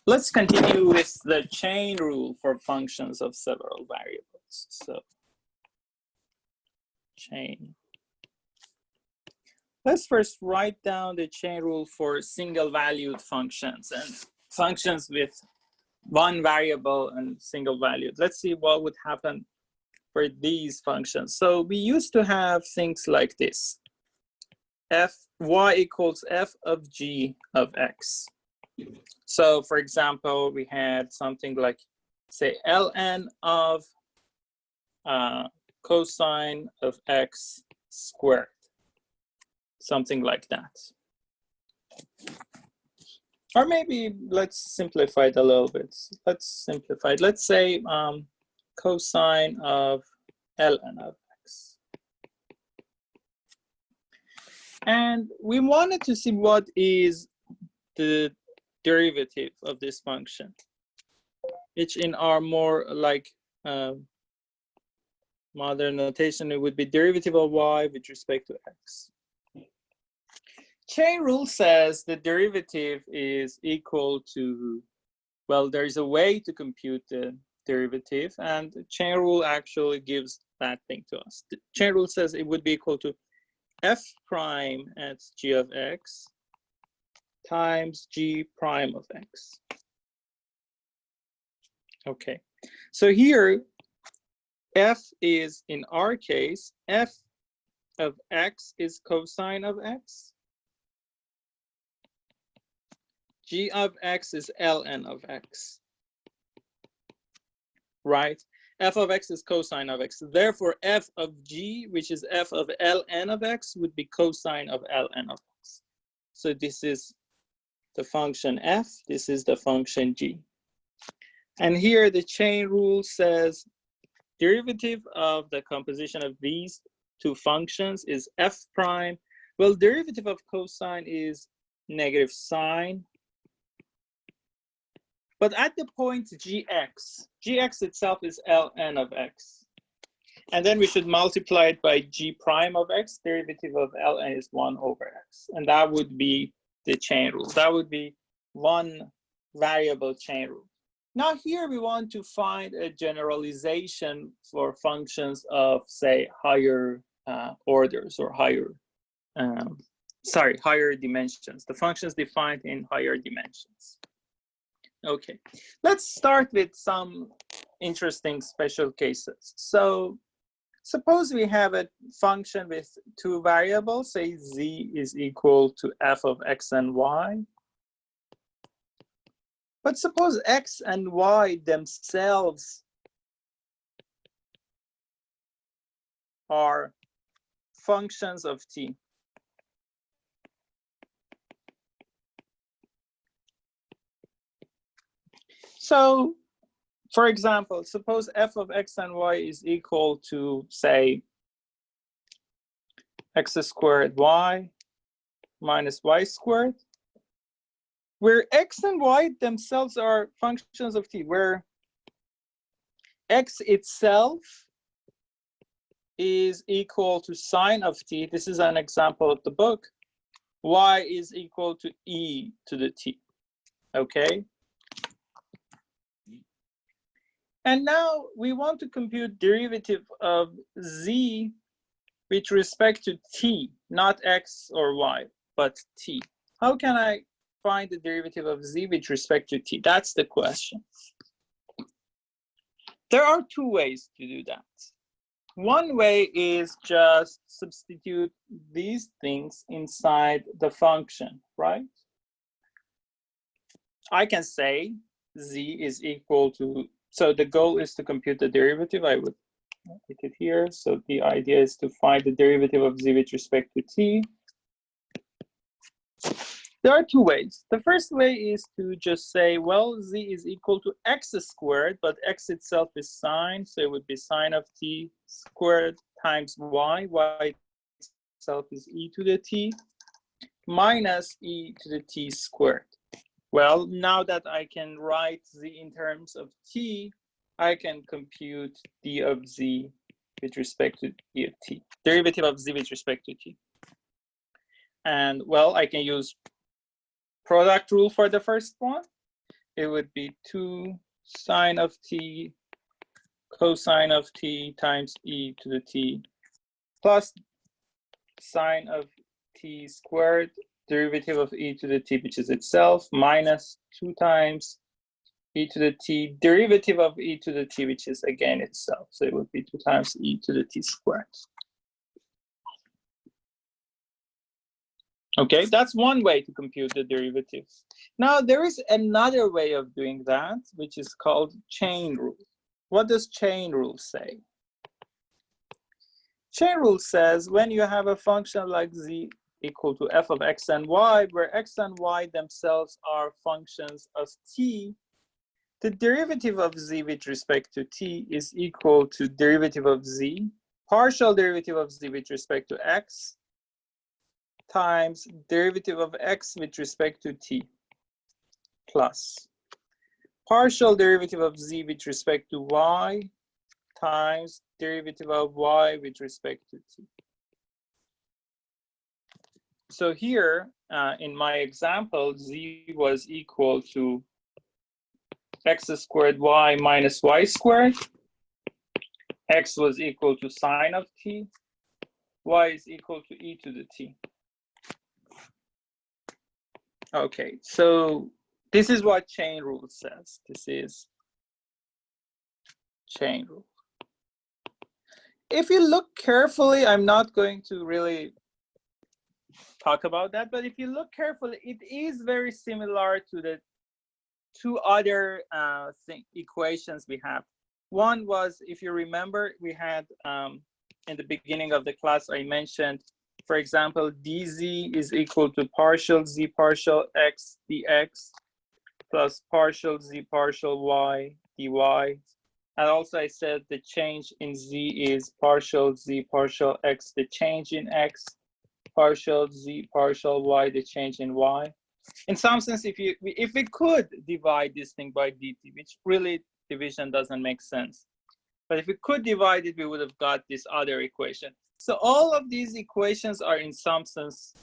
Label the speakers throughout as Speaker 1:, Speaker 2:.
Speaker 1: Let's continue with the chain rule for functions of several variables. So chain. Let's first write down the chain rule for single valued functions and functions with one variable and single valued. Let's see what would happen for these functions. So we used to have things like this. Y equals f of g of x. So for example, we had something like, say, ln of cosine of x squared. Something like that. Or maybe let's simplify it a little bit. Let's simplify it. Let's say cosine of ln of x. And we wanted to see what is the derivative of this function, which in our more like modern notation, it would be derivative of y with respect to x. Chain rule says the derivative is equal to, well, there's a way to compute the derivative, and the chain rule actually gives that thing to us. The chain rule says it would be equal to f prime at g of x times g prime of x. Okay, so here f is, in our case, f of x is cosine of x. G of x is ln of x, right? F of x is cosine of x. Therefore, f of g, which is f of ln of x, would be cosine of ln of x. So this is the function f, this is the function g. And here the chain rule says derivative of the composition of these two functions is f prime. Well, derivative of cosine is negative sine. But at the point gx itself is ln of x. And then we should multiply it by g prime of x. Derivative of ln is 1 over x. And that would be the chain rule. That would be one variable chain rule. Now here we want to find a generalization for functions of, say, higher orders or higher dimensions. The functions defined in higher dimensions. Okay, let's start with some interesting special cases. So suppose we have a function with two variables, say z is equal to f of x and y. But suppose x and y themselves are functions of t. So, for example, suppose f of x and y is equal to, say, x squared y minus y squared, where x and y themselves are functions of t, where x itself is equal to sine of t. This is an example of the book. Y is equal to e to the t, okay? And now we want to compute derivative of z with respect to t, not x or y, but t. How can I find the derivative of z with respect to t? That's the question. There are two ways to do that. One way is just substitute these things inside the function, right? I can say z is equal to, so the goal is to compute the derivative. I would put it here. So the idea is to find the derivative of z with respect to t. There are two ways. The first way is to just say, well, z is equal to x squared, but x itself is sine, so it would be sine of t squared times y. Y itself is e to the t minus e to the t squared. Well, now that I can write z in terms of t, I can compute d of z with respect to d of t, derivative of z with respect to t. And well, I can use product rule for the first one. it would be 2 sine of t cosine of t times e to the t plus sine of t squared derivative of e to the t, which is itself, minus 2 times e to the t derivative of e to the t, which is again itself. So it would be 2 times e to the t squared. Okay, that's one way to compute the derivatives. Now there is another way of doing that, which is called chain rule. What does chain rule say? Chain rule says when you have a function like z equal to f of x and y, where x and y themselves are functions of t, the derivative of z with respect to t is equal to derivative of z, partial derivative of z with respect to x, times derivative of x with respect to t, plus partial derivative of z with respect to y, times derivative of y with respect to t. So here, in my example, z was equal to x squared y minus y squared. X was equal to sine of t. Y is equal to e to the t. Okay, so this is what chain rule says. This is chain rule. If you look carefully, I'm not going to really talk about that, but if you look carefully, it is very similar to the two other equations we have. One was, if you remember, we had in the beginning of the class, I mentioned, for example, dz is equal to partial z partial x dx plus partial z partial y dy. And also I said the change in z is partial z partial x, the change in x, partial z partial y, the change in y. In some sense, if we could divide this thing by dt, which really division doesn't make sense, but if we could divide it, we would have got this other equation. So all of these equations are in some sense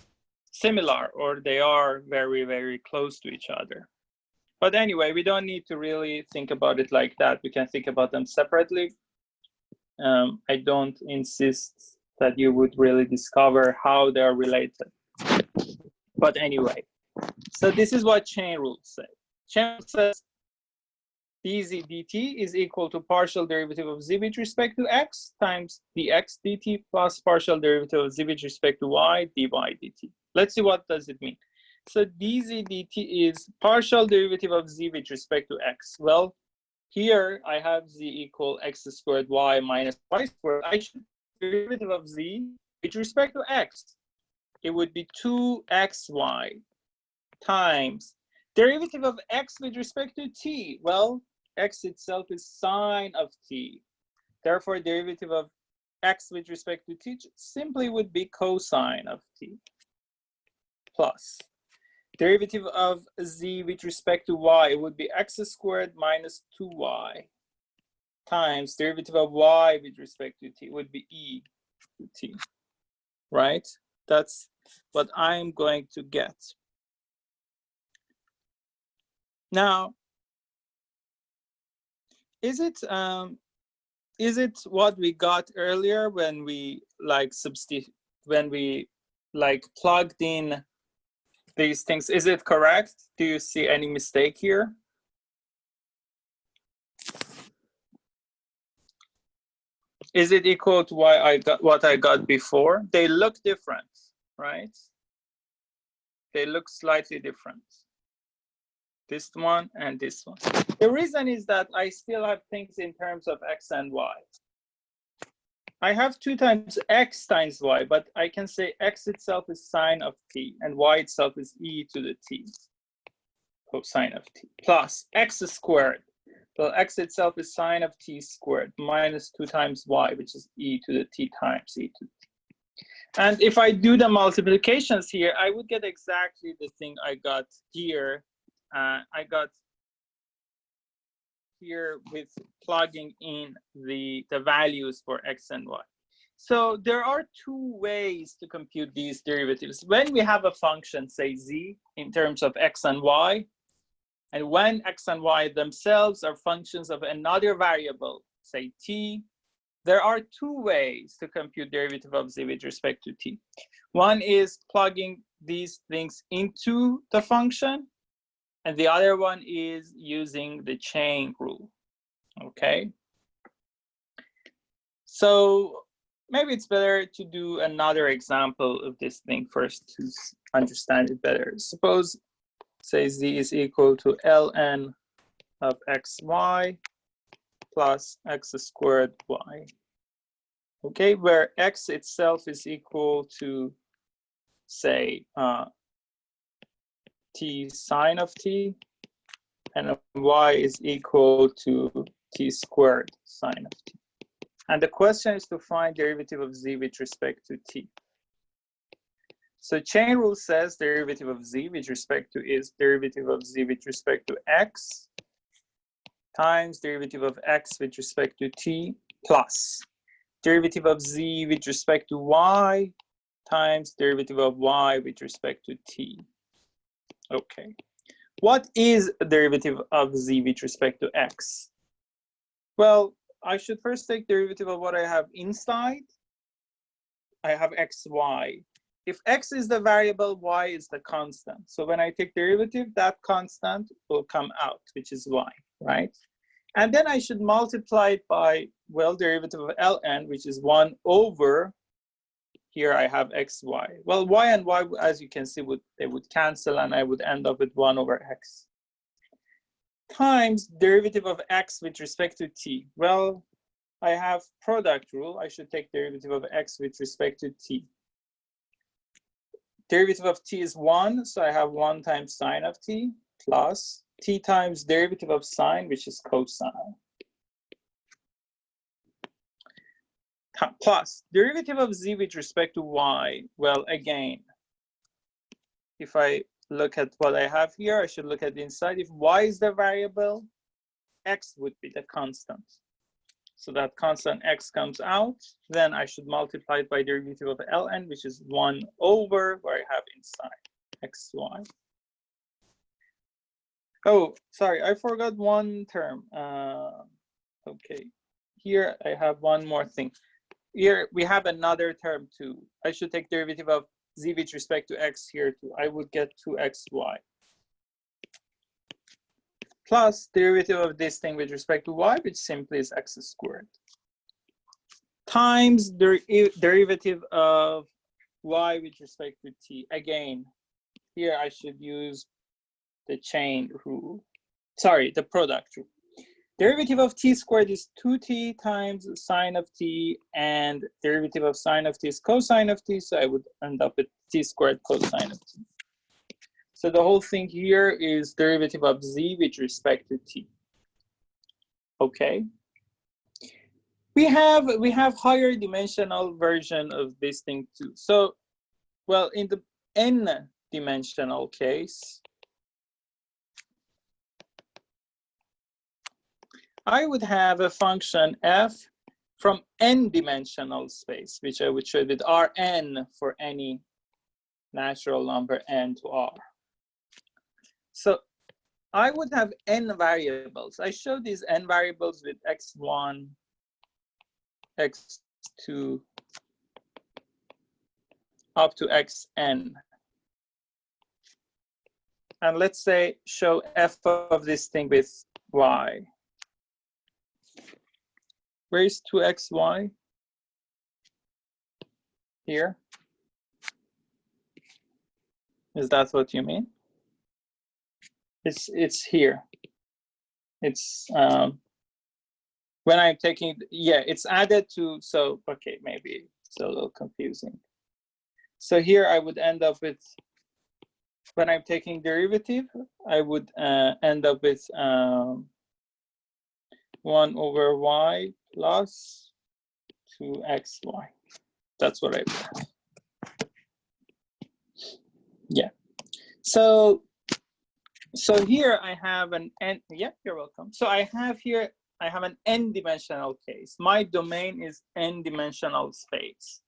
Speaker 1: similar, or they are very, very close to each other. But anyway, we don't need to really think about it like that. We can think about them separately. I don't insist that you would really discover how they are related. But anyway, so this is what chain rules say. Chain rule says dz dt is equal to partial derivative of z with respect to x times dx dt plus partial derivative of z with respect to y dy dt. Let's see what does it mean. So dz dt is partial derivative of z with respect to x. Well, here I have z equal x squared y minus y squared. I should derivative of z with respect to x. It would be 2xy times derivative of x with respect to t. Well, x itself is sine of t. Therefore, derivative of x with respect to t simply would be cosine of t, plus derivative of z with respect to y, it would be x squared minus 2y times derivative of y with respect to t would be e to t, right? That's what I'm going to get. Now, is it what we got earlier when we plugged in these things? Is it correct? Do you see any mistake here? Is it equal to what I got before? They look different, right? They look slightly different. This one and this one. The reason is that I still have things in terms of x and y. I have 2 times x times y, but I can say x itself is sine of t and y itself is e to the t, cosine of t, plus x squared. Well, x itself is sine of t squared minus 2 times y, which is e to the t times e to the t. And if I do the multiplications here, I would get exactly the thing I got here. I got here with plugging in the values for x and y. So there are 2 ways to compute these derivatives. When we have a function, say z, in terms of x and y, And when x and y themselves are functions of another variable, say t, there are two ways to compute derivative of z with respect to t. One is plugging these things into the function, and the other one is using the chain rule, okay? So maybe it's better to do another example of this thing first to understand it better. Suppose, say z is equal to ln of xy plus x squared y. Okay, where x itself is equal to, say, t sine of t, and y is equal to t squared sine of t. And the question is to find derivative of z with respect to t. So chain rule says derivative of z with respect to is derivative of z with respect to x times derivative of x with respect to t plus derivative of z with respect to y times derivative of y with respect to t. Okay. What is a derivative of z with respect to x? Well, I should first take derivative of what I have inside. I have xy. If x is the variable, y is the constant. So when I take derivative, that constant will come out, which is y, right? And then I should multiply it by, well, derivative of ln, which is 1 over, here I have xy. Well, y and y, as you can see, they would cancel, and I would end up with 1 over x. Times derivative of x with respect to t. Well, I have product rule. I should take derivative of x with respect to t. Derivative of t is 1, so I have 1 times sine of t plus t times derivative of sine, which is cosine. Plus derivative of z with respect to y. Well, again, if I look at what I have here, I should look at the inside. If y is the variable, x would be the constant. So that constant x comes out, then I should multiply it by derivative of ln, which is 1 over where I have inside xy. Oh, sorry, I forgot one term. Okay, here I have one more thing. Here we have another term too. I should take derivative of z with respect to x here too. I would get 2xy. Plus derivative of this thing with respect to y, which simply is x squared. Times the derivative of y with respect to t. Again, here I should use the chain rule. Sorry, the product rule. Derivative of t squared is 2t times sine of t, and derivative of sine of t is cosine of t, so I would end up with t squared cosine of t. So the whole thing here is derivative of z with respect to t. Okay. We have higher dimensional version of this thing too. So, well, in the n dimensional case, I would have a function f from n dimensional space, which I would show with Rn for any natural number n to R. So I would have n variables. I show these n variables with x1, x2, up to xn. And let's say show f of this thing with y. Where is 2xy? Here. Is that what you mean? It's here. It's when I'm taking, yeah, it's added to, so okay, maybe it's a little confusing. So here I would end up with, when I'm taking derivative, I would end up with 1 over y plus 2xy. That's what I would have. Yeah. So here I have an n. Yeah, you're welcome. So I have here, I have an n-dimensional case. My domain is n-dimensional space.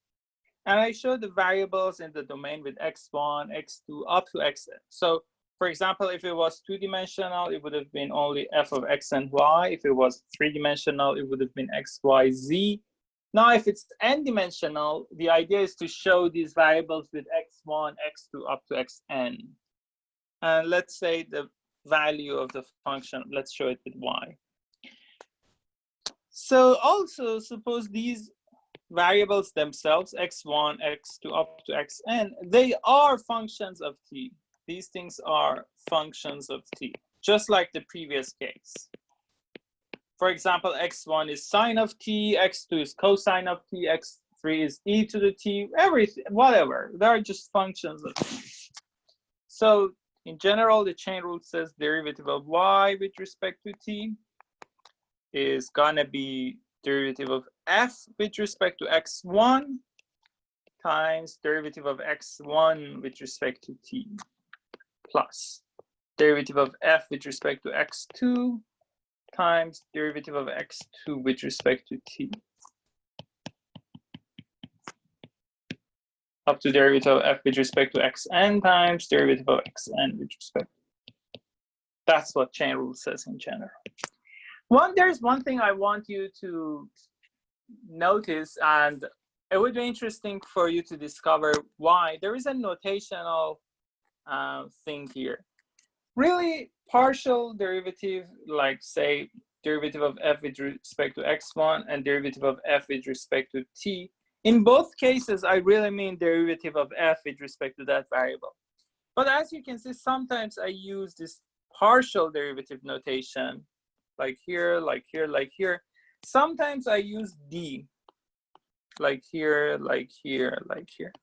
Speaker 1: And I show the variables in the domain with x1, x2, up to xn. So For example, if it was two-dimensional, it would have been only f of x and y. If it was three-dimensional, it would have been x, y, z. Now, if it's n-dimensional, the idea is to show these variables with x1, x2, up to xn. And let's say the value of the function, let's show it with y. So also, suppose these variables themselves, x1, x2, up to xn, they are functions of t. These things are functions of t, just like the previous case. For example, x1 is sine of t, x2 is cosine of t, x3 is e to the t, everything, whatever. They're just functions of t. So in general, the chain rule says derivative of y with respect to t is gonna be derivative of f with respect to x1 times derivative of x1 with respect to t plus derivative of f with respect to x2 times derivative of x2 with respect to t up to derivative of f with respect to xn times derivative of xn with respect. That's what chain rule says in general. There's one thing I want you to notice, and it would be interesting for you to discover why. There is a notational thing here. Really, partial derivative, like say derivative of f with respect to x1 and derivative of f with respect to t. In both cases, I really mean derivative of f with respect to that variable. But as you can see, sometimes I use this partial derivative notation, like here, like here, like here. Sometimes I use d, like here, like here, like here.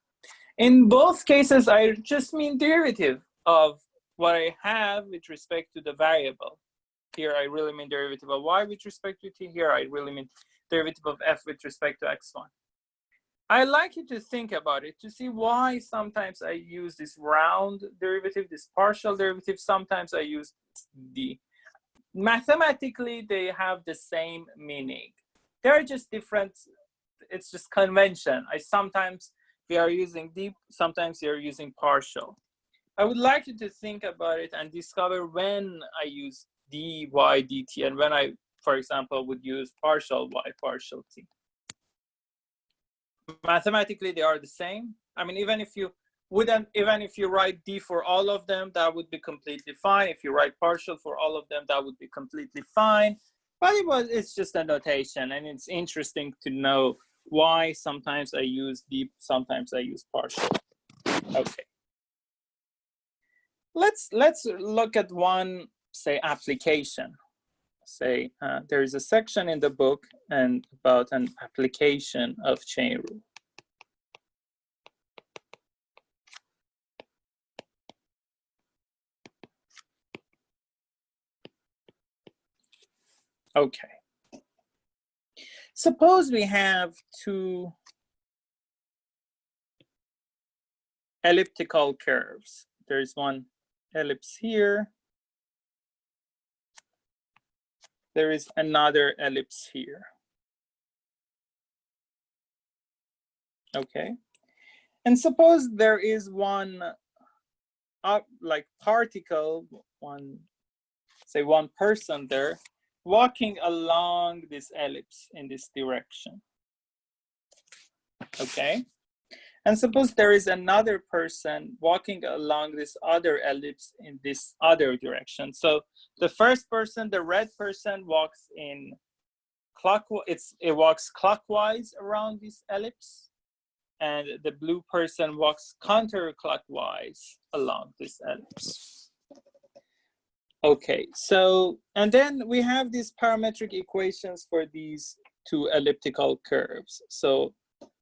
Speaker 1: In both cases, I just mean derivative of what I have with respect to the variable. Here, I really mean derivative of y with respect to t. Here, I really mean derivative of f with respect to x1. I like you to think about it to see why sometimes I use this round derivative, this partial derivative. Sometimes I use d. Mathematically, they have the same meaning. They're just different. It's just convention. Sometimes we are using d, sometimes you're using partial. I would like you to think about it and discover when I use dy dt and when I, for example, would use partial y, partial t. Mathematically, they are the same. I mean, even if you write d for all of them, that would be completely fine. If you write partial for all of them, that would be completely fine. But it's just a notation, and it's interesting to know why sometimes I use d, sometimes I use partial. Okay. Let's look at one, say, application. Say there is a section in the book and about an application of chain rule. Okay. Suppose we have two elliptical curves. There's one ellipse here. There is another ellipse here. Okay. And suppose there is one like particle, one person there walking along this ellipse in this direction. Okay. And suppose there is another person walking along this other ellipse in this other direction. So the first person, the red person, walks in clockwise. It walks clockwise around this ellipse, and the blue person walks counterclockwise along this ellipse. Okay, so and then we have these parametric equations for these two elliptical curves. So,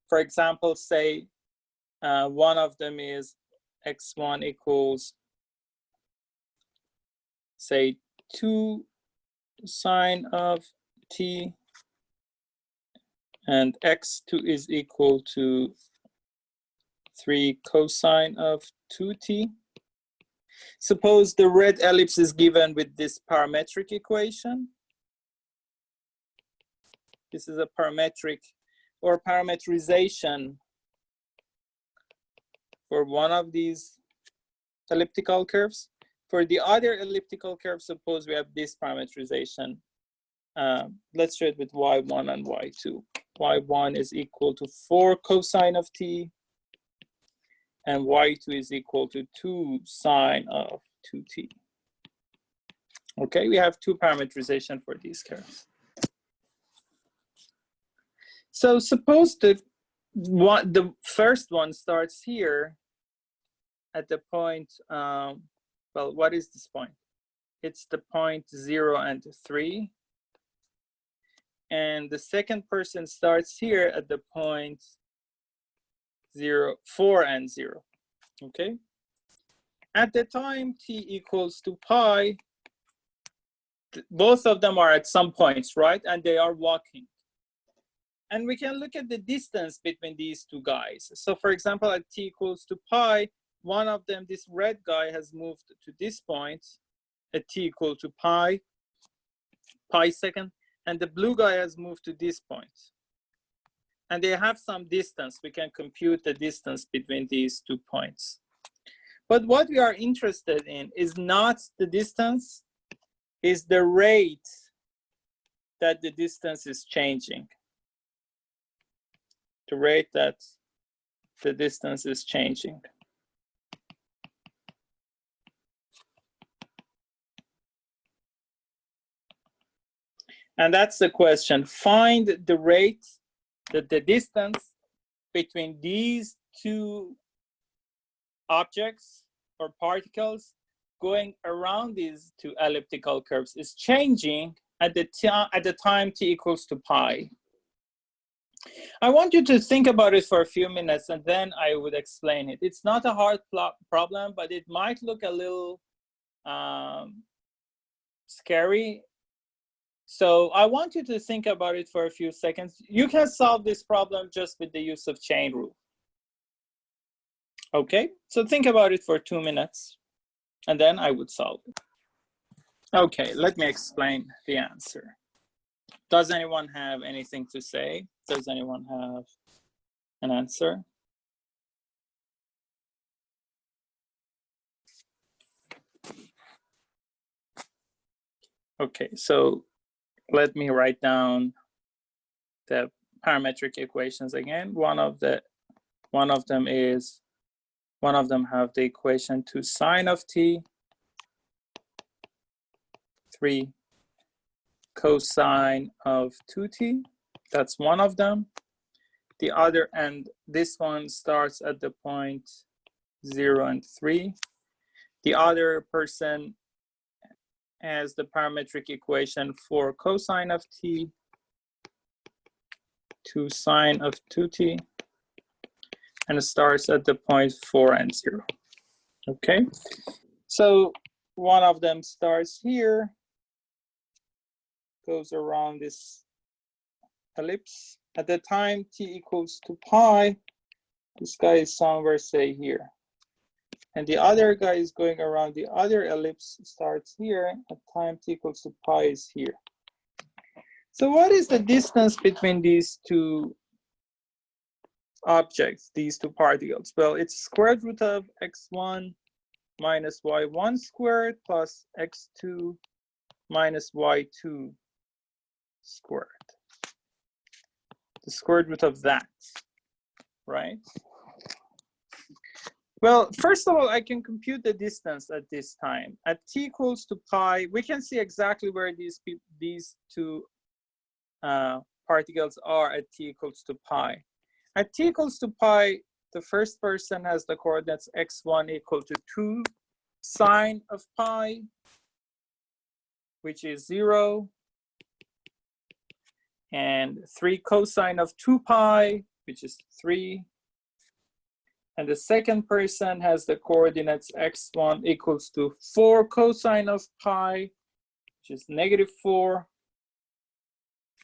Speaker 1: for example, say one of them is x1 equals, say, 2 sine of t, and x2 is equal to 3 cosine of 2t. Suppose the red ellipse is given with this parametric equation. This is a parametric or parametrization for one of these elliptical curves. For the other elliptical curve, suppose we have this parameterization. Let's show it with y1 and y2. y1 is equal to 4 cosine of t, and y2 is equal to 2 sine of 2t. Okay, we have two parameterization for these curves. So suppose the first one starts here at the point, well, what is this point? It's the point 0 and 3. And the second person starts here at the point 0, 4 and 0, okay? At the time t equals to pi, both of them are at some points, right? And they are walking. And we can look at the distance between these two guys. So for example, at t equals to pi, one of them, this red guy, has moved to this point at t equal to pi second, and the blue guy has moved to this point. And they have some distance. We can compute the distance between these 2 points. But what we are interested in is not the distance, is the rate that the distance is changing. The rate that the distance is changing. And that's the question. Find the rate, the distance between these two objects or particles going around these two elliptical curves is changing at the time t equals to pi. I want you to think about it for a few minutes and then I would explain it. It's not a hard problem, but it might look a little scary. So I want you to think about it for a few seconds. You can solve this problem just with the use of chain rule. Okay, so think about it for 2 minutes and then I would solve it. Okay, let me explain the answer. Does anyone have anything to say? Does anyone have an answer? Okay, so let me write down the parametric equations again. One of them have the equation 2 sine of t, 3 cosine of 2t. That's one of them. The other, and this one starts at the point 0 and 3. The other person has the parametric equation 4 cosine of t, 2 sine of 2t, and it starts at the point 4 and 0. Okay, so one of them starts here, goes around this ellipse. At the time t equals to pi, this guy is somewhere, say, here. And the other guy is going around the other ellipse, starts here, at time t equals to pi is here. So what is the distance between these two objects, these two particles? Well, it's square root of x1 minus y1 squared plus x2 minus y2 squared. The square root of that, right? Well, first of all, I can compute the distance at this time. At t equals to pi, we can see exactly where these two particles are at t equals to pi. At t equals to pi, the first person has the coordinates x1 equal to 2 sine of pi, which is 0, and 3 cosine of 2 pi, which is 3. And the second person has the coordinates x1 equals to 4 cosine of pi, which is -4.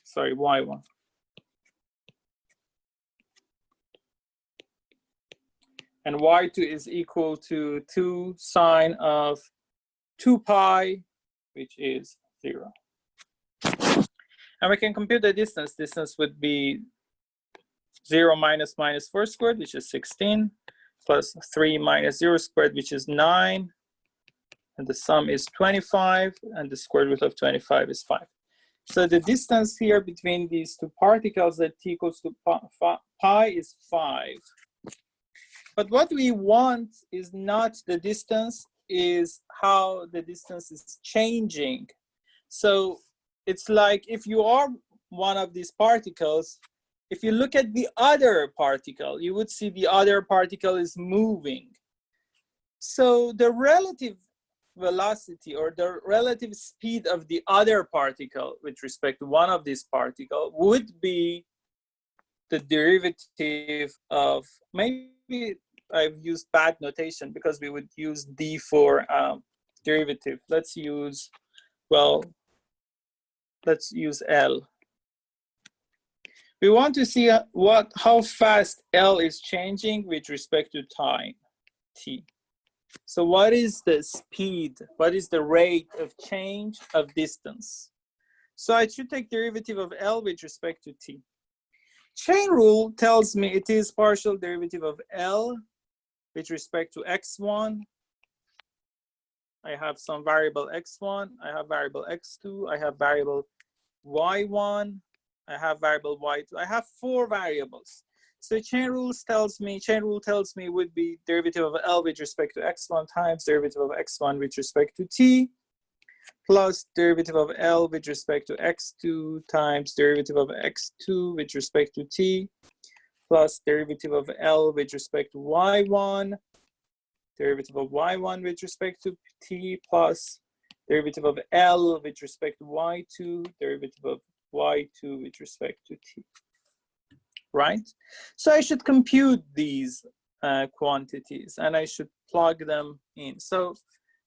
Speaker 1: Sorry, y1. And y2 is equal to 2 sine of 2 pi, which is 0. And we can compute the distance. Distance would be 0 minus 4 squared, which is 16, plus 3 minus 0 squared, which is 9, and the sum is 25, and the square root of 25 is 5. So the distance here between these two particles at t equals to pi is 5. But what we want is not the distance, is how the distance is changing. So it's like if you are one of these particles, if you look at the other particle, you would see the other particle is moving. So the relative velocity or the relative speed of the other particle with respect to one of these particles would be the derivative of, maybe I've used bad notation because we would use d for derivative. Let's use, well, let's use L. We want to see how fast L is changing with respect to time, t. So what is the speed? What is the rate of change of distance? So I should take derivative of L with respect to t. Chain rule tells me it is partial derivative of L with respect to x1. I have some variable x1, I have variable x2, I have variable y1, I have variable y2. I have 4 variables. So chain rule tells me would be derivative of L with respect to x1 times derivative of x1 with respect to t, plus derivative of L with respect to x2 times derivative of x2 with respect to t, plus derivative of L with respect to y1, derivative of y1 with respect to t, plus derivative of L with respect to y2, derivative of y2 with respect to t. Right? So I should compute these quantities and I should plug them in. So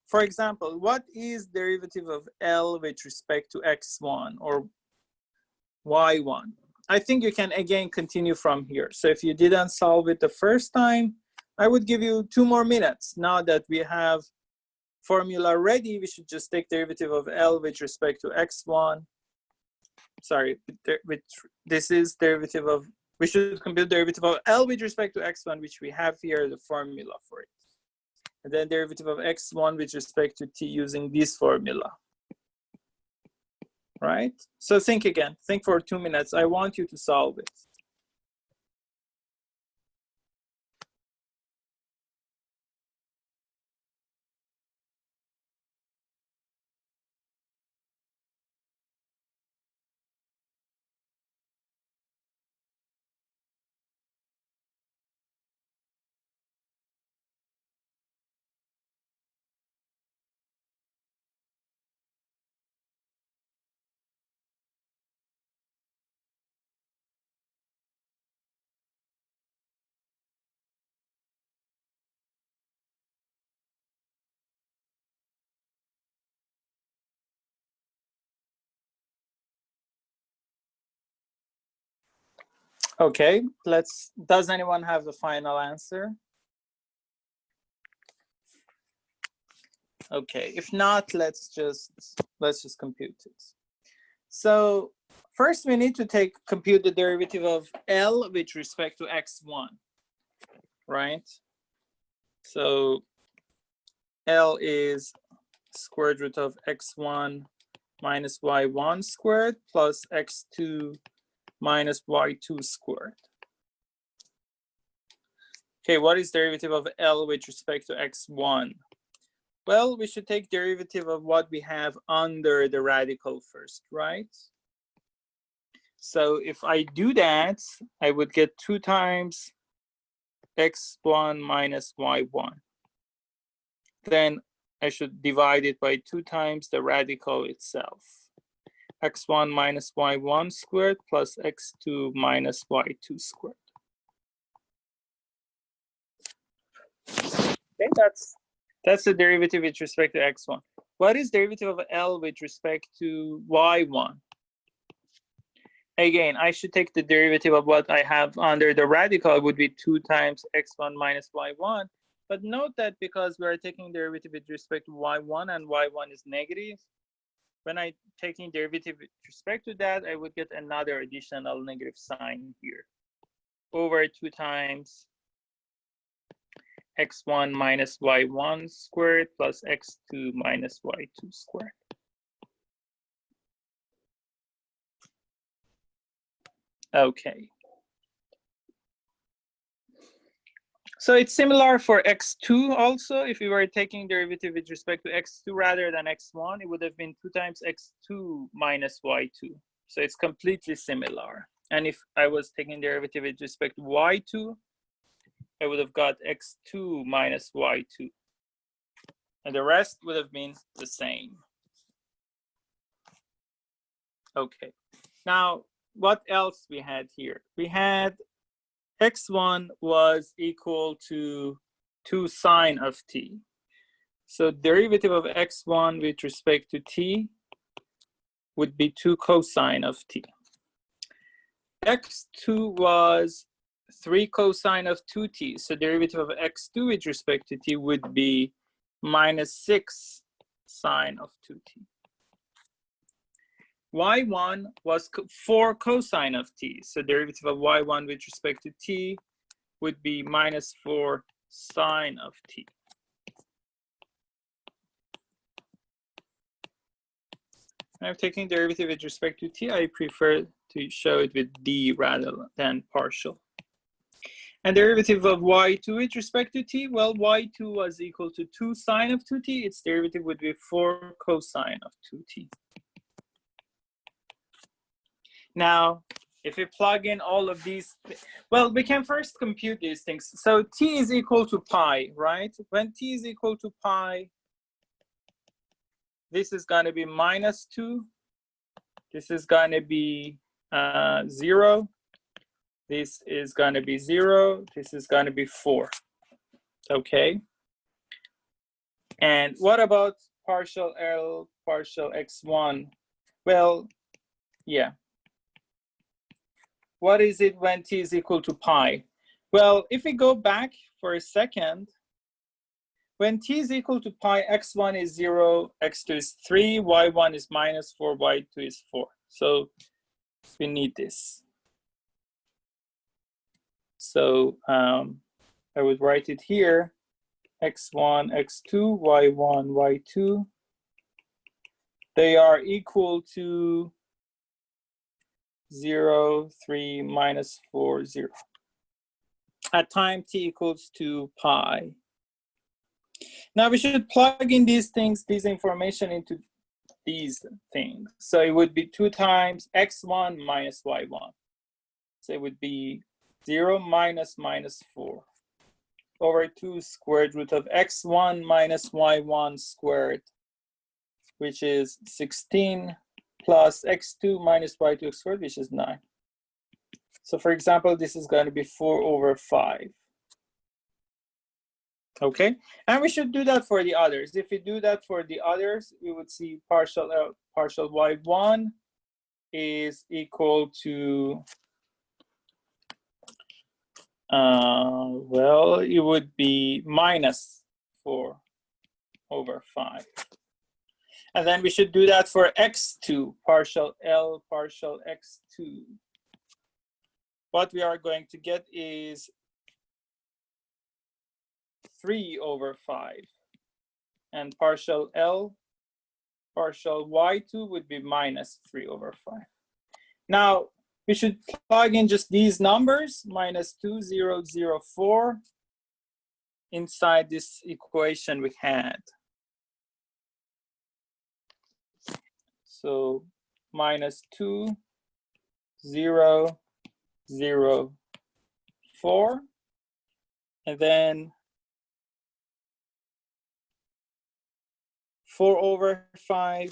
Speaker 1: for example, what is derivative of L with respect to x1 or y1? I think you can again continue from here. So if you didn't solve it the first time, I would give you 2 more minutes. Now that we have formula ready, we should just take derivative of L with respect to x1. Sorry, this is derivative of, we should compute derivative of L with respect to x1, which we have here, the formula for it. And then derivative of x1 with respect to t using this formula. Right? So think again, think for 2 minutes. I want you to solve it. Okay, does anyone have the final answer? Okay, if not, let's just compute it. So first we need to compute the derivative of L with respect to x1, right? So L is square root of x1 minus y1 squared plus x2 minus y2 squared. Okay, what is derivative of L with respect to x1? Well, we should take derivative of what we have under the radical first, right? So if I do that, I would get 2 times x1 minus y1. Then I should divide it by 2 times the radical itself. x1 minus y1 squared plus x2 minus y2 squared. Okay, that's the derivative with respect to x1. What is derivative of L with respect to y1? Again, I should take the derivative of what I have under the radical, would be 2 times x1 minus y1. But note that because we are taking derivative with respect to y1 and y1 is negative, when I'm taking derivative with respect to that, I would get another additional negative sign here over 2 times x1 minus y1 squared plus x2 minus y2 squared. Okay. So it's similar for x2 also. If we were taking derivative with respect to x2 rather than x1, it would have been 2 times x2 minus y2. So it's completely similar. And if I was taking derivative with respect to y2, I would have got x2 minus y2. And the rest would have been the same. Okay. Now, what else we had here? We had x1 was equal to 2 sine of t. So derivative of x1 with respect to t would be 2 cosine of t. x2 was 3 cosine of 2t. So derivative of x2 with respect to t would be minus 6 sine of 2t. y1 was 4 cosine of t. So derivative of y1 with respect to t would be minus 4 sine of t. When I'm taking derivative with respect to t, I prefer to show it with d rather than partial. And derivative of y2 with respect to t, well, y2 was equal to 2 sine of 2t. Its derivative would be 4 cosine of 2t. Now, if we plug in all of these, well, we can first compute these things. So t is equal to pi, right? When t is equal to pi, this is going to be minus 2. This is going to be 0. This is going to be 0. This is going to be 4. Okay. And what about partial L, partial x1? Well, yeah. What is it when t is equal to pi? Well, if we go back for a second, when t is equal to pi, x1 is 0, x2 is 3, y1 is minus 4, y2 is 4. So we need this. So I would write it here, x1, x2, y1, y2. They are equal to 0, 3, minus 4, 0. At time t equals to pi. Now we should plug in these things, this information into these things. So it would be 2 times x1 minus y1. So it would be 0 minus minus 4 over 2 squared root of x1 minus y1 squared, which is 16 plus x2 minus y2 squared, which is 9. So for example, this is going to be 4 over 5. Okay, and we should do that for the others. If we do that for the others, we would see partial y1 is equal to, well, it would be minus 4 over 5. And then we should do that for x2, partial L, partial x2. What we are going to get is 3 over 5. And partial L, partial y2 would be minus 3 over 5. Now, we should plug in just these numbers, minus 2, 0, 0, 4, inside this equation we had. So minus 2, 0, 0, 4, and then 4 over 5.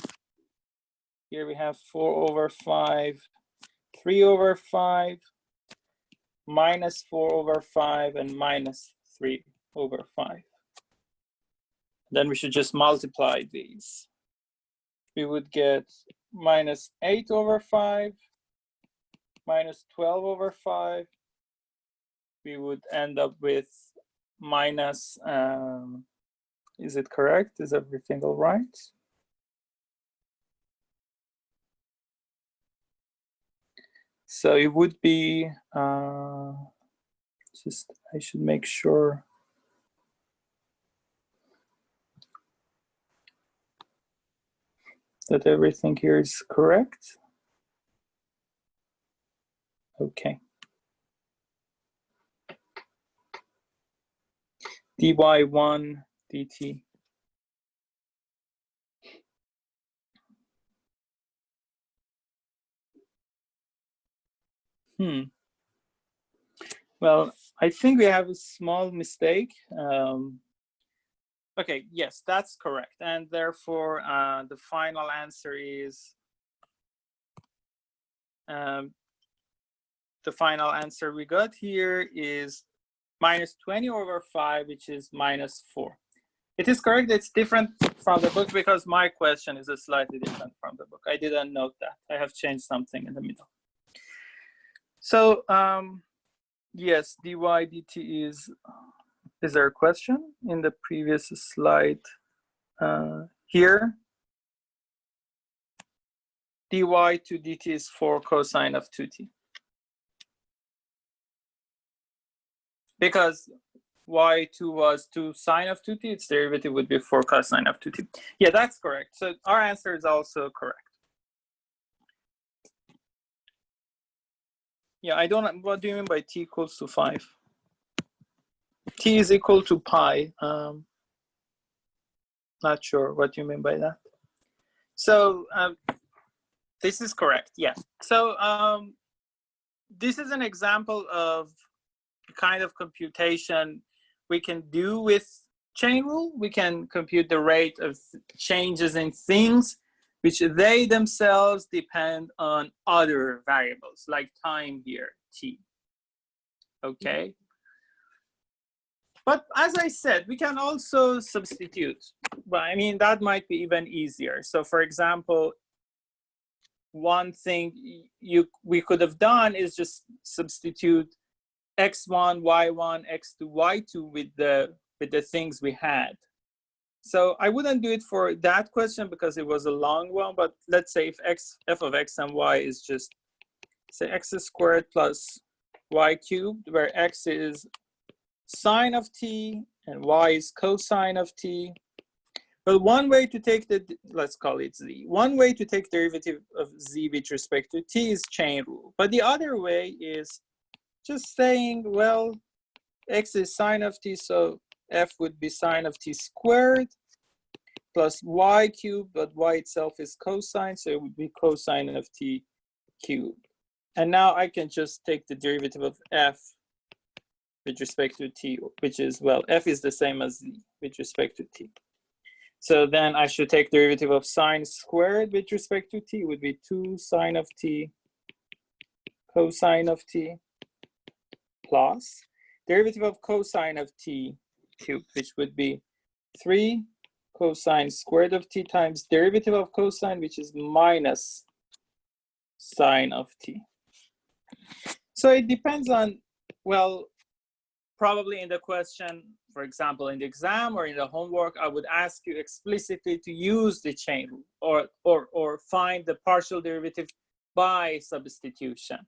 Speaker 1: Here we have 4 over 5, 3 over 5, minus 4 over 5, and minus 3 over 5. Then we should just multiply these. We would get minus 8 over 5, minus 12 over 5. We would end up with minus, is it correct? Is everything all right? So it would be, I should make sure that everything here is correct? Okay. dy1 dt. Well, I think we have a small mistake. Okay, yes, that's correct. And therefore, the final answer is, the final answer we got here is minus 20/5, which is minus 4. It is correct. It's different from the book because my question is slightly different from the book. I didn't note that. I have changed something in the middle. So, yes, dy dt is there a question in the previous slide here? dy to dt is 4 cosine of 2t. Because y2 was 2 sine of 2t, its derivative would be 4 cosine of 2t. Yeah, that's correct. So our answer is also correct. Yeah, I don't, what do you mean by t equals to 5? T is equal to pi. Not sure what you mean by that. So this is correct, yeah. So this is an example of the kind of computation we can do with chain rule. We can compute the rate of changes in things which they themselves depend on other variables, like time here, t. Okay. But as I said, we can also substitute. But I mean, that might be even easier. So for example, one thing we could have done is just substitute x1, y1, x2, y2 with the things we had. So I wouldn't do it for that question because it was a long one, but let's say if f of x and y is just, say, x squared plus y cubed, where x is sine of t and y is cosine of t. But one way to take the, let's call it z, one way to take derivative of z with respect to t is chain rule. But the other way is just saying, well, x is sine of t, so f would be sine of t squared plus y cubed, but y itself is cosine, so it would be cosine of t cubed. And now I can just take the derivative of f with respect to t, which is, well, f is the same as z with respect to t. So then I should take derivative of sine squared with respect to t, would be 2 sine of t cosine of t plus derivative of cosine of t cubed, which would be 3 cosine squared of t times derivative of cosine, which is minus sine of t. So it depends on, well, probably in the question, for example, in the exam or in the homework, I would ask you explicitly to use the chain rule or find the partial derivative by substitution.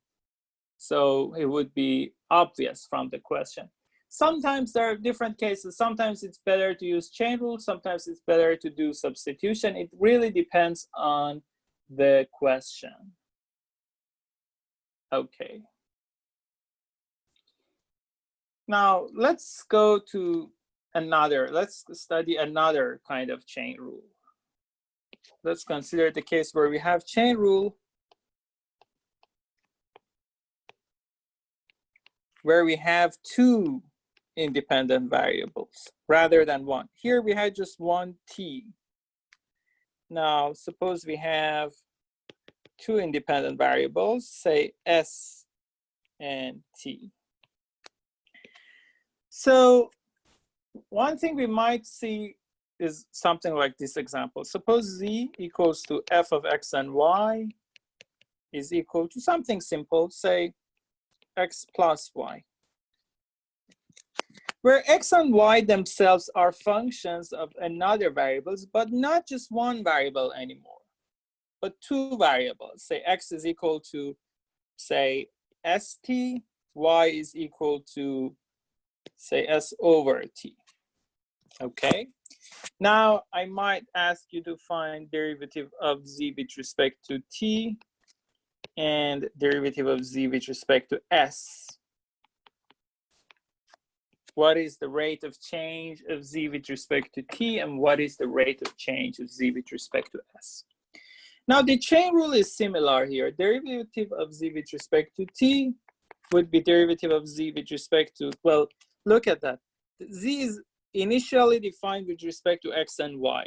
Speaker 1: So it would be obvious from the question. Sometimes there are different cases. Sometimes it's better to use chain rule. Sometimes it's better to do substitution. It really depends on the question. Okay. Now let's go to let's study another kind of chain rule. Let's consider the case where we have chain rule where we have 2 independent variables rather than 1. Here we had just 1 t. Now suppose we have 2 independent variables, say s and t. So one thing we might see is something like this example. Suppose z equals to f of x and y is equal to something simple, say x plus y, where x and y themselves are functions of another variables, but not just one variable anymore, but 2 variables. Say x is equal to, say, st, y is equal to, say, s over t. Okay, Now, I might ask you to find derivative of z with respect to t and derivative of z with respect to s. What is the rate of change of z with respect to t, and what is the rate of change of z with respect to s? Now, the chain rule is similar here. Derivative of z with respect to t would be derivative of z with respect to, well, look at that. Z is initially defined with respect to x and y.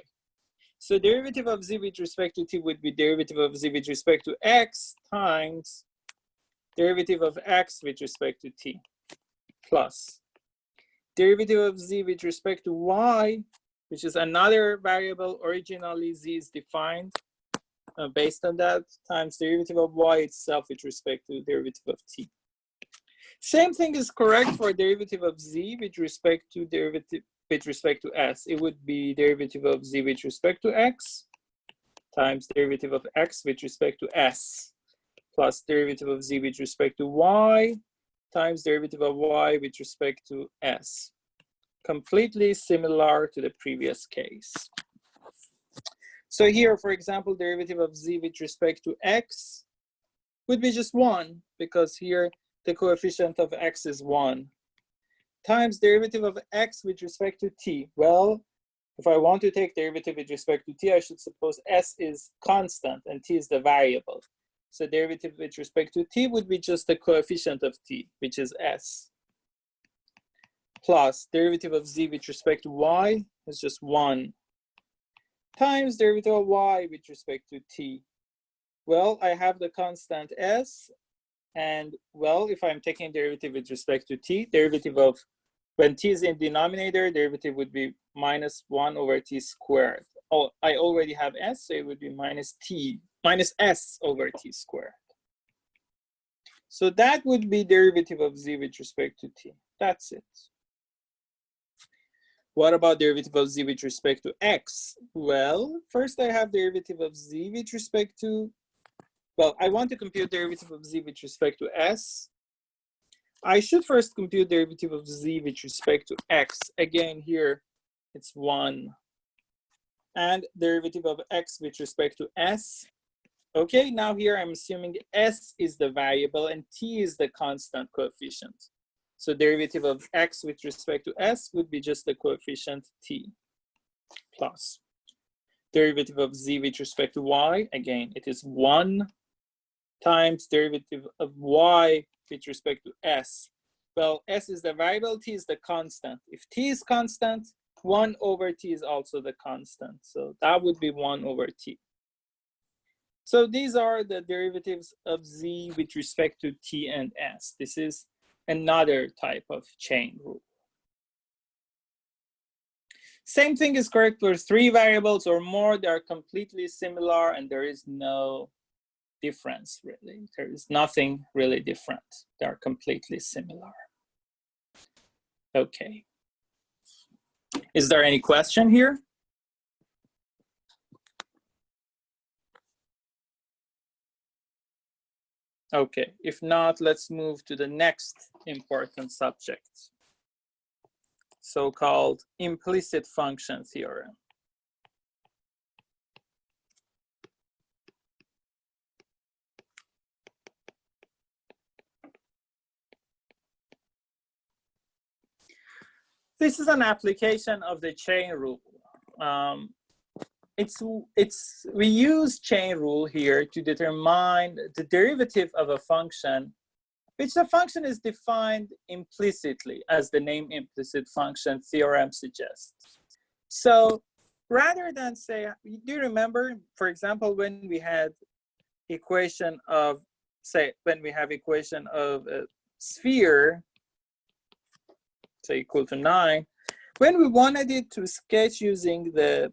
Speaker 1: So derivative of z with respect to t would be derivative of z with respect to x times derivative of x with respect to t plus derivative of z with respect to y, which is another variable. Originally, z is defined based on that, times derivative of y itself with respect to derivative of t. Same thing is correct for derivative of z with respect to derivative with respect to s. It would be derivative of z with respect to x times derivative of x with respect to s plus derivative of z with respect to y times derivative of y with respect to s. Completely similar to the previous case. So here, for example, derivative of z with respect to x would be just 1, because here the coefficient of x is 1, times derivative of x with respect to t. Well, if I want to take derivative with respect to t, I should suppose s is constant and t is the variable. So derivative with respect to t would be just the coefficient of t, which is s, plus derivative of z with respect to y is just 1, times derivative of y with respect to t. Well, I have the constant s, and well, if I'm taking derivative with respect to t, derivative of, when t is in denominator, derivative would be minus 1 over t squared. Oh, I already have s, so it would be minus s over t squared. So that would be derivative of z with respect to t. That's it. What about derivative of z with respect to x? Well, first I have derivative of z with respect to, well, I want to compute derivative of z with respect to s. I should first compute derivative of z with respect to x. Again, here it's 1. And derivative of x with respect to s. Okay, now here I'm assuming s is the variable and t is the constant coefficient. So derivative of x with respect to s would be just the coefficient t plus derivative of z with respect to y. Again, it is 1 times derivative of y with respect to s. Well, s is the variable, t is the constant. If t is constant, 1 over t is also the constant. So that would be 1 over t. So these are the derivatives of z with respect to t and s. This is another type of chain rule. Same thing is correct for 3 variables or more. They are completely similar and there is no difference really. There is nothing really different. They are completely similar. Okay. Is there any question here? Okay, if not, let's move to the next important subject, so-called implicit function theorem. This is an application of the chain rule. We use chain rule here to determine the derivative of a function, which the function is defined implicitly, as the name implicit function theorem suggests. So rather than say, do you remember, for example, when we had equation of, say, when we have equation of a sphere, say equal to 9, when we wanted it to sketch using the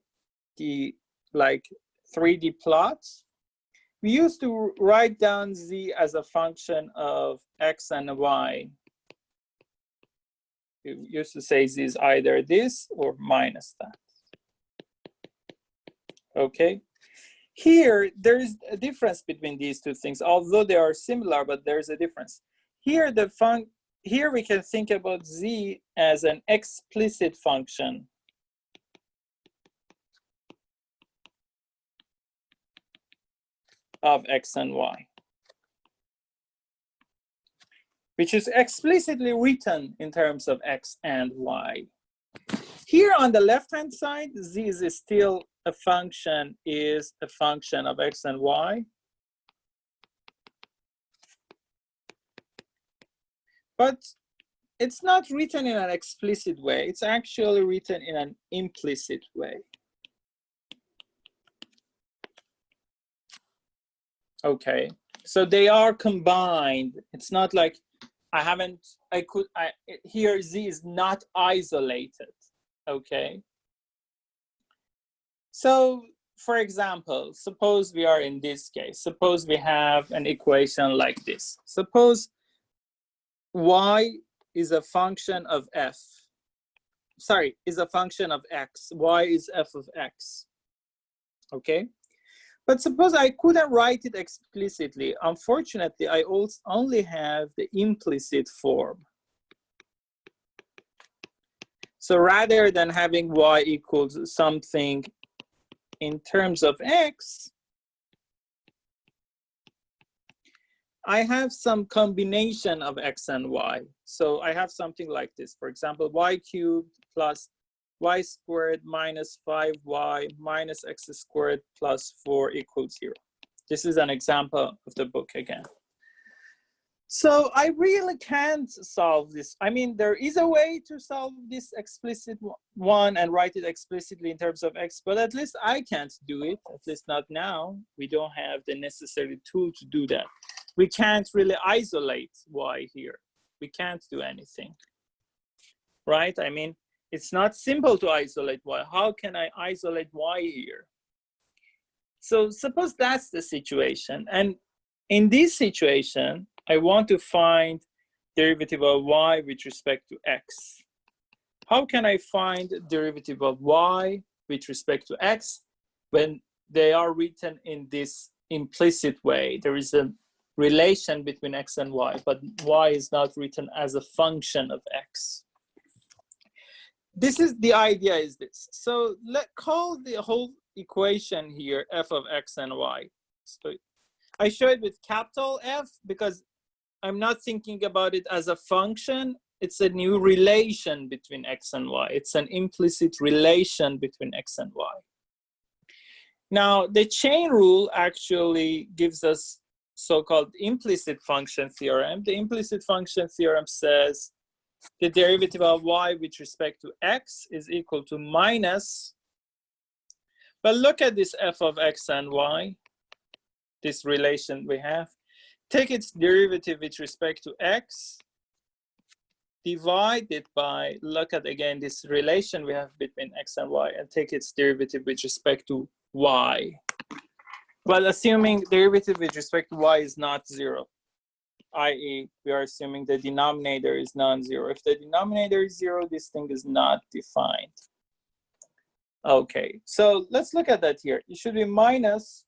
Speaker 1: like 3D plots, we used to write down z as a function of x and y. We used to say z is either this or minus that. Okay. Here, there's a difference between these two things, although they are similar, but there's a difference. Here, here we can think about z as an explicit function. of x and y, which is explicitly written in terms of x and y. Here on the left-hand side, z is still a function, of x and y. But it's not written in an explicit way. It's actually written in an implicit way. Okay, so they are combined. It's not like here z is not isolated, okay? So for example, suppose we are in this case, suppose we have an equation like this. Suppose y is a function of is a function of x, y is f of x, okay? But suppose I couldn't write it explicitly. Unfortunately, I only have the implicit form. So rather than having y equals something in terms of x, I have some combination of x and y. So I have something like this. For example, y cubed plus y squared minus 5y minus x squared plus 4 equals 0. This is an example of the book again. So I really can't solve this. I mean, there is a way to solve this explicit one and write it explicitly in terms of x, but at least I can't do it, at least not now. We don't have the necessary tool to do that. We can't really isolate y here. We can't do anything, right? I mean, it's not simple to isolate y. How can I isolate y here? So suppose that's the situation. And in this situation, I want to find derivative of y with respect to x. How can I find derivative of y with respect to x when they are written in this implicit way? There is a relation between x and y, but y is not written as a function of x. This is the idea is this. So let's call the whole equation here f of x and y. So I show it with capital F because I'm not thinking about it as a function. It's a new relation between x and y. It's an implicit relation between x and y. Now, the chain rule actually gives us so-called implicit function theorem. The implicit function theorem says the derivative of y with respect to x is equal to minus, but look at this f of x and y, this relation we have. Take its derivative with respect to x, divide it by, look at again this relation we have between x and y, and take its derivative with respect to y. Well, assuming derivative with respect to y is not 0, i.e. we are assuming the denominator is non-zero. If the denominator is 0, this thing is not defined. Okay, so let's look at that here. It should be minus.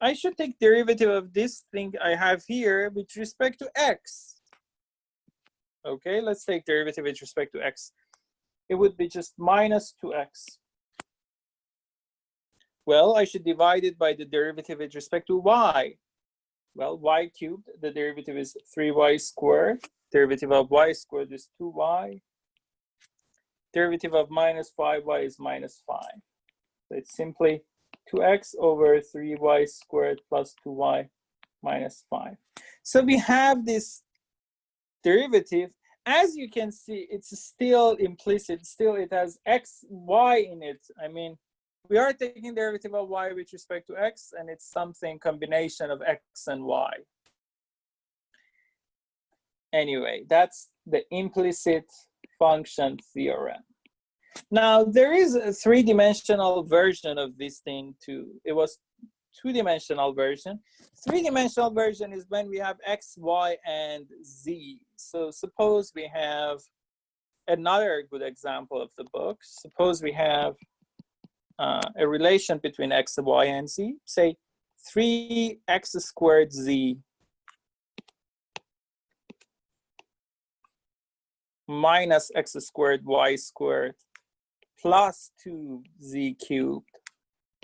Speaker 1: I should take derivative of this thing I have here with respect to x. Okay, let's take derivative with respect to x. It would be just minus 2x. Well, I should divide it by the derivative with respect to y. Well, y cubed, the derivative is 3y squared. Derivative of y squared is 2y. Derivative of minus 5y is minus 5. So it's simply 2x over 3y squared plus 2y minus 5. So we have this derivative. As you can see, it's still implicit. Still, it has x, y in it. I mean, we are taking derivative of y with respect to x, and it's something combination of x and y. Anyway, that's the implicit function theorem. Now, there is a three-dimensional version of this thing too. It was two-dimensional version. Three-dimensional version is when we have x, y, and z. So suppose we have another good example of the book. Suppose we have a relation between x, y, and z. Say 3x squared z minus x squared y squared plus 2z cubed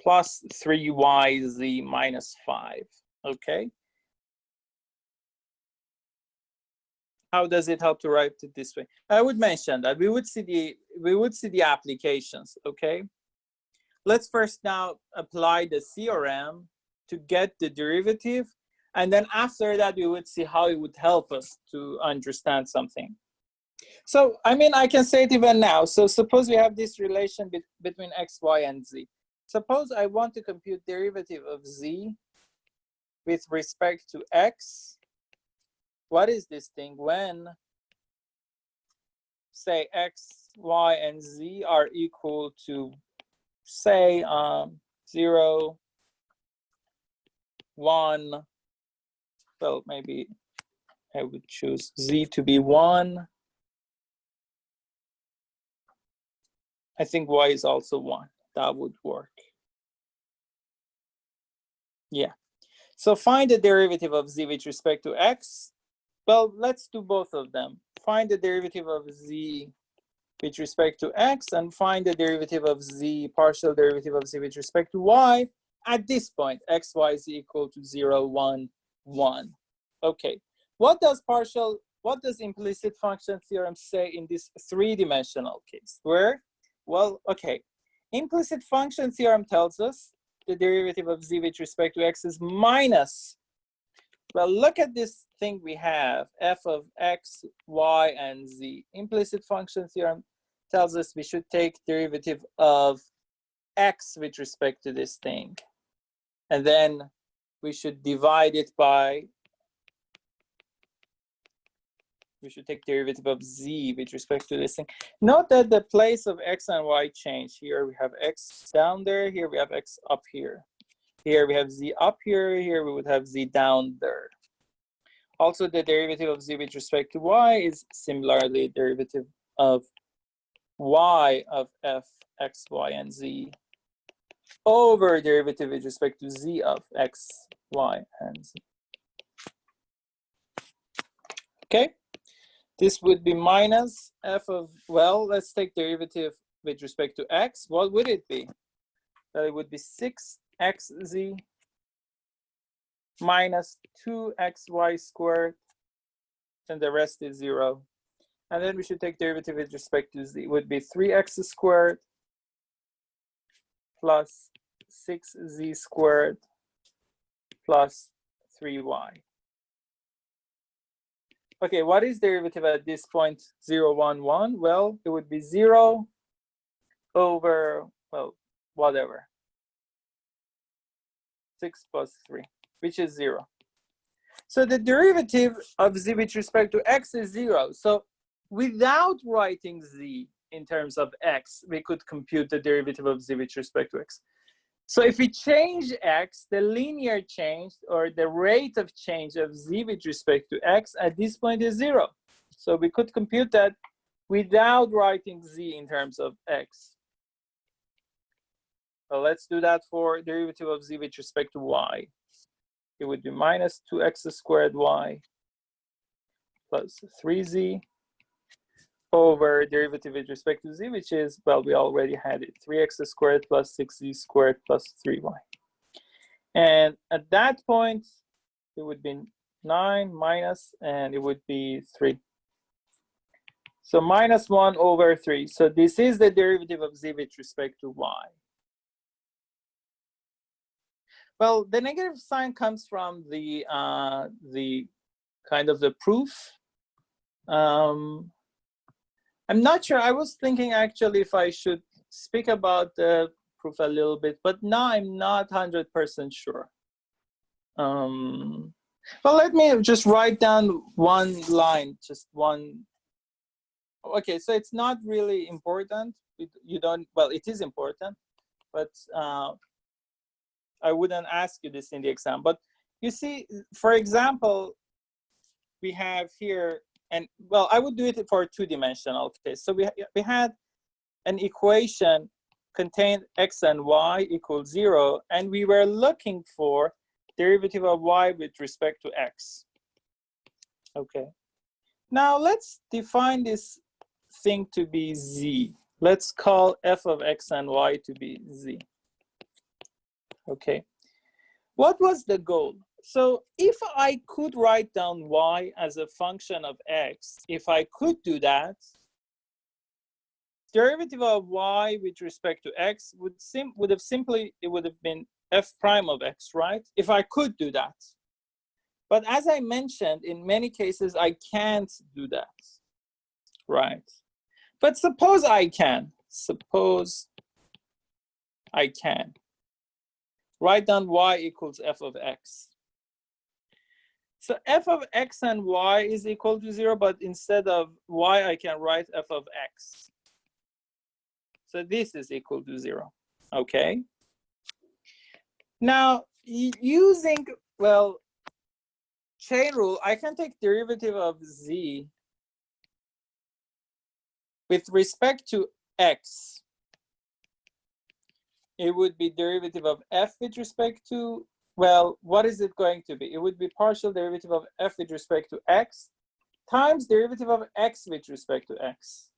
Speaker 1: plus 3yz minus 5, okay? How does it help to write it this way? I would mention that we would see the applications, okay? Let's first now apply the theorem to get the derivative, and then after that we would see how it would help us to understand something. So, I mean, I can say it even now. So suppose we have this relation between x, y, and z. Suppose I want to compute derivative of z with respect to x. What is this thing when, say, x, y, and z are equal to, say, 0, 1. Well, maybe I would choose z to be 1. I think y is also 1. That would work. Yeah. So find the derivative of z with respect to x. Well, let's do both of them. Find the derivative of z with respect to x and find the derivative of z, partial derivative of z with respect to y. At this point, x, y is equal to 0, 1, 1. Okay. What does implicit function theorem say in this three-dimensional case? Where? Well, okay. Implicit function theorem tells us the derivative of z with respect to x is minus. Well, look at this thing we have, f of x, y, and z. Implicit function theorem tells us we should take derivative of x with respect to this thing. And then we should divide it by, we should take derivative of z with respect to this thing. Note that the place of x and y change. Here we have x down there, here we have x up here. Here we have z up here, here we would have z down there. Also, the derivative of z with respect to y is similarly derivative of y of f, x, y, and z over derivative with respect to z of x, y, and z. Okay, this would be minus f of, well, let's take derivative with respect to x. What would it be? That it would be 6xz minus 2xy squared, and the rest is 0. And then we should take derivative with respect to z. It would be 3x squared plus 6z squared plus 3y. Okay, what is derivative at this point, 0, 1, 1? Well, it would be 0 over, well, whatever. 6 plus 3, which is 0. So the derivative of z with respect to x is 0. So without writing z in terms of x, we could compute the derivative of z with respect to x. So if we change x, the linear change or the rate of change of z with respect to x at this point is 0. So we could compute that without writing z in terms of x. So let's do that for derivative of z with respect to y. It would be minus 2x squared y plus 3z over derivative with respect to z, which is, well, we already had it, 3x squared plus 6z squared plus 3y. And at that point, it would be 9 minus, and it would be 3. So minus 1 over 3. So this is the derivative of z with respect to y. Well, the negative sign comes from the kind of the proof. I'm not sure. I was thinking actually if I should speak about the proof a little bit, but now I'm not 100% sure. Well, let me just write down one line, just one. Okay, so it's not really important. You don't, well, it is important, but I wouldn't ask you this in the exam. But you see, for example, we have here, and well, I would do it for a two-dimensional case. So we had an equation contained x and y equals 0, and we were looking for derivative of y with respect to x. Okay. Now let's define this thing to be z. Let's call f of x and y to be z. Okay. What was the goal? So if I could write down y as a function of x, if I could do that, derivative of y with respect to x would have been f prime of x, right? If I could do that. But as I mentioned, in many cases, I can't do that, right? But suppose I can. Suppose I can. Write down y equals f of x. So f of x and y is equal to 0, but instead of y, I can write f of x. So this is equal to 0, okay? Now, using, well, chain rule, I can take derivative of z with respect to x. It would be derivative of f with respect to, well, what is it going to be? It would be partial derivative of f with respect to x times derivative of x with respect to x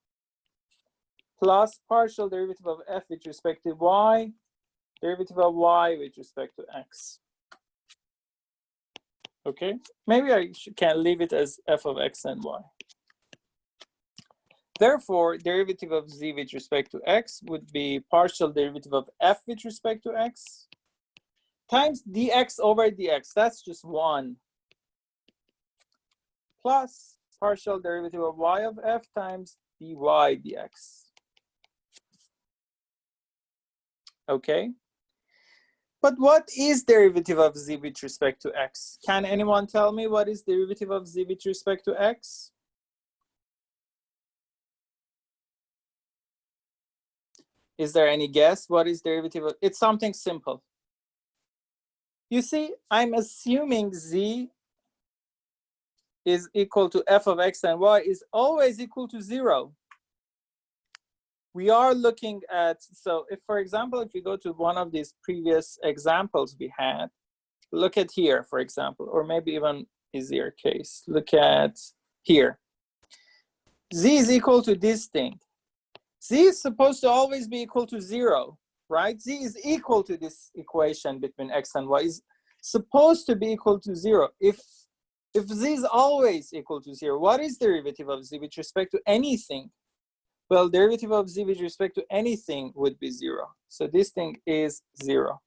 Speaker 1: plus partial derivative of f with respect to y, derivative of y with respect to x. Okay, maybe I can leave it as f of x and y. Therefore, derivative of z with respect to x would be partial derivative of f with respect to x times dx over dx, that's just 1, plus partial derivative of y of f times dy dx. Okay, but what is derivative of z with respect to x? Can anyone tell me what is derivative of z with respect to x? Is there any guess? What is derivative of? It's something simple. You see, I'm assuming z is equal to f of x and y is always equal to 0. We are looking at, so if, for example, if we go to one of these previous examples we had, look at here, for example, or maybe even easier case, look at here. Z is equal to this thing. Z is supposed to always be equal to 0, right? Z is equal to this equation between x and y is supposed to be equal to 0. If z is always equal to 0, what is derivative of z with respect to anything? Well, derivative of z with respect to anything would be 0. So this thing is 0.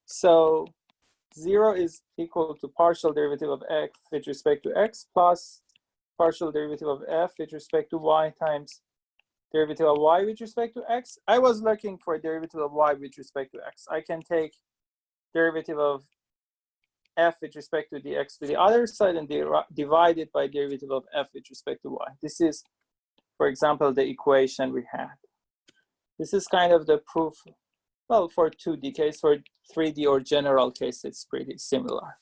Speaker 1: So 0 is equal to partial derivative of x with respect to x plus partial derivative of f with respect to y times derivative of y with respect to x. I was looking for derivative of y with respect to x. I can take derivative of f with respect to dx to the other side and divide it by derivative of f with respect to y. This is, for example, the equation we had. This is kind of the proof, well, for 2D case. For 3D or general case, it's pretty similar.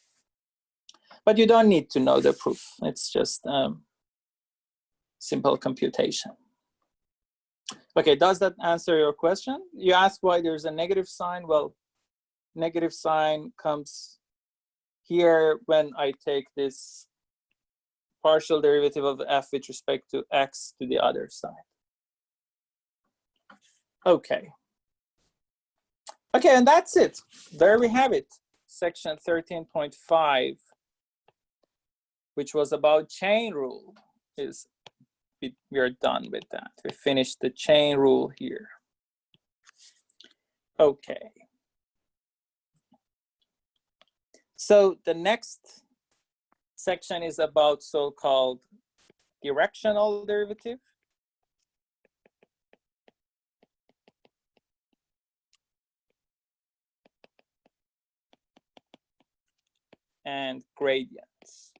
Speaker 1: But you don't need to know the proof. It's just simple computation. Okay, does that answer your question? You asked why there's a negative sign. Well, negative sign comes here when I take this partial derivative of f with respect to x to the other side. Okay. Okay, and that's it. There we have it. Section 13.5, which was about chain rule, we are done with that. We finished the chain rule here. Okay. So the next section is about so-called directional derivative. And gradients.